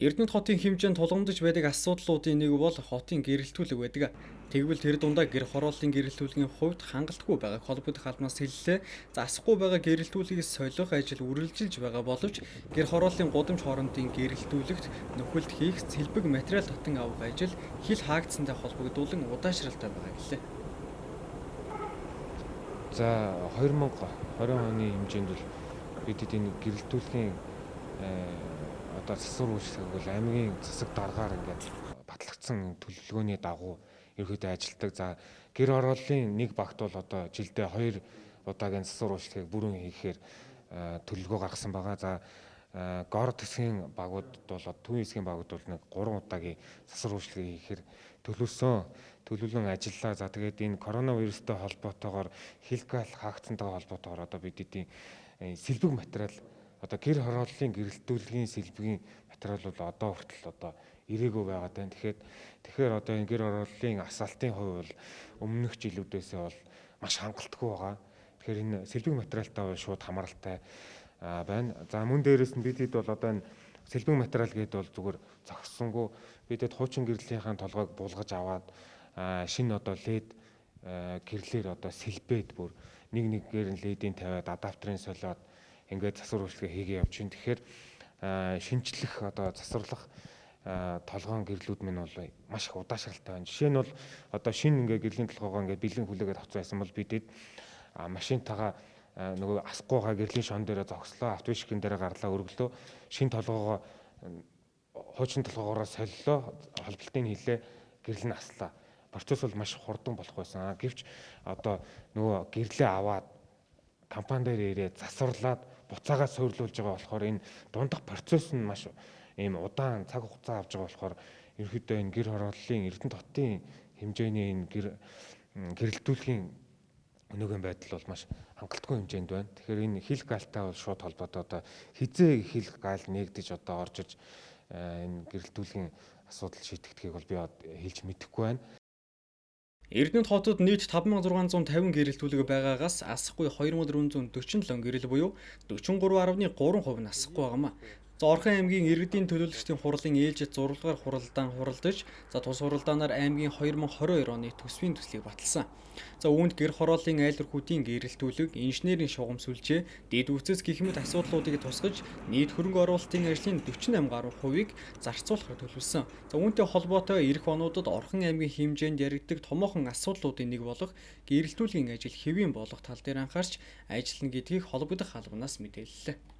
Эрдэнэт хотын хэмжээнд тулгамдж байдаг асуудлуудын нэг бол хотын гэрэлтүүлэг байдаг. Тэгвэл тэр дундаа гэр хорооллын гэрэлтүүлгийн хувьд хангалтгүй байгааг холбогдох албанаас хэллээ. Засахгүй байгаа гэрэлтүүлгийг солих ажил үргэлжилж байгаа боловч гэр хорооллын гудамж хоорондын гэрэлтүүлэгт нөхөлт хийх сэлбэг материал татан авах ажил хил хаагдсантай холбогдуулан удаашралтай байгаа гэлээ. За 2020 оны хэмжээнд бол бид энэ гэрэлтүүлгийн одоо засвар үйлчлэг бол аймгийн засаг даргаар ингээд батлагдсан төлөвлөгөөний дагуу ерөөдөө ажилтдаг. За гэр хорооллын нэг багт бол одоо жилдээ 2 удаагийн засвар үйлчлэгийг бүрэн хийхээр төлөвлөгөө гаргасан байгаа. За город хэсгийн багууд бол төвийн хэсгийн багууд бол нэг 3 удаагийн засвар үйлчлэгийг хийхээр төлөвлөн ажиллаа. За тэгээд энэ коронавирустай холбоотойгоор хилгал хаагдсантайгаа холбоотойгоор одоо бид эдийн сэлбэг материал одоо гэр хорооллын гэрэлтүүлгийн сэлбэгийн материал бол одоо хүртэл одоо ирээгүй байгаа тань. Тэгэхээр одоо энэ гэр хорооллын асаалтын хувь бол өмнөх жилүүдээсээ бол маш хангалтгүй байгаа. Тэгэхээр энэ сэлбэг материалтай бол шууд хамааралтай байна. За мөн дээрээс нь бидэд бол одоо энэ сэлбэг материал гэдэг бол зүгээр зогссонгүй бидэд хуучин гэрлийнхаа толгойг буулгаж аваад шинэ одоо LED гэрлэр одоо сэлбээд бүр нэгээр нь LED-ийн тавиад адаптерын солиод ингээд засвар үйлчлэгээ хийгээ явж байна. Тэгэхээр шинжлэх одоо засварлах толгоон гэрлүүд минь бол маш их удаашралтай байна. Жишээ нь бол одоо шинэ ингээд гэрлийн толгоогоо ингээд бэлэн хүлээгээд авцсан байсан бол бидэд машинтайгаа нөгөө асахгүйгаа гэрлийн шон дээрээ зогслоо, автовишкийн дээрээ гарлаа өргөлөө, шинэ толгоогоо хуучин толгоогоороо солилоо, холболтыг хийлээ, гэрэл нь аслаа. Процесс бол маш хурдан болох байсан. Гэвч одоо нөгөө гэрлээ аваад компани дээр ирээд засварлаад буцаагаа суйрлуулж байгаа болохоор энэ дундах процесс нь маш ийм удаан цаг хугацаа авч байгаа болохоор ерөөдөө энэ гэр хорооллын Эрдэнэт хотын хэмжээний энэ гэрэлтүүлгийн өнөөгийн байдал бол маш хангалтгүй хэмжээнд байна. Тэгэхээр энэ хил гаалтай бол шууд холбоотой одоо хизээ хил гаал нэгдэж одоо орж иж энэ гэрэлтүүлгийн асуудал шийдэгдхийг бол би хэлж мэдэхгүй байна. Эрдэнэт хотод нийт 5650 гэрэлтүүлэг байгаагаас асахгүй 2447 гэрэл буюу 43.3% нь асахгүй байгаамаа. За Орхон аймгийн иргэдийн төлөөлөгчдийн хурлын ээлжид 6 дугаар хуралдаан хуралдаж, тус хуралдаанаар аймгийн 2022 оны төсвийн төслийг баталсан. За үүнд гэр хорооллын айлрхүүдийн гэрэлтүүлэг, инженерийн шугам сүлжээ, дэд үцэс гэх мэт асуудлуудыг тусгаж, нийт хөрөнгө оруулалтын ажлын 48% зарцуулахар төлөвлөсөн. За үүнтэй холбоотой эх онуудад Орхон аймгийн хэмжээнд яригддаг томоохон асуудлуудын нэг болох гэрэлтүүлгийн ажил хэвийн болох тал дээр анхаарч ажиллана гэдгийг холбогдох албанаас мэдээллээ.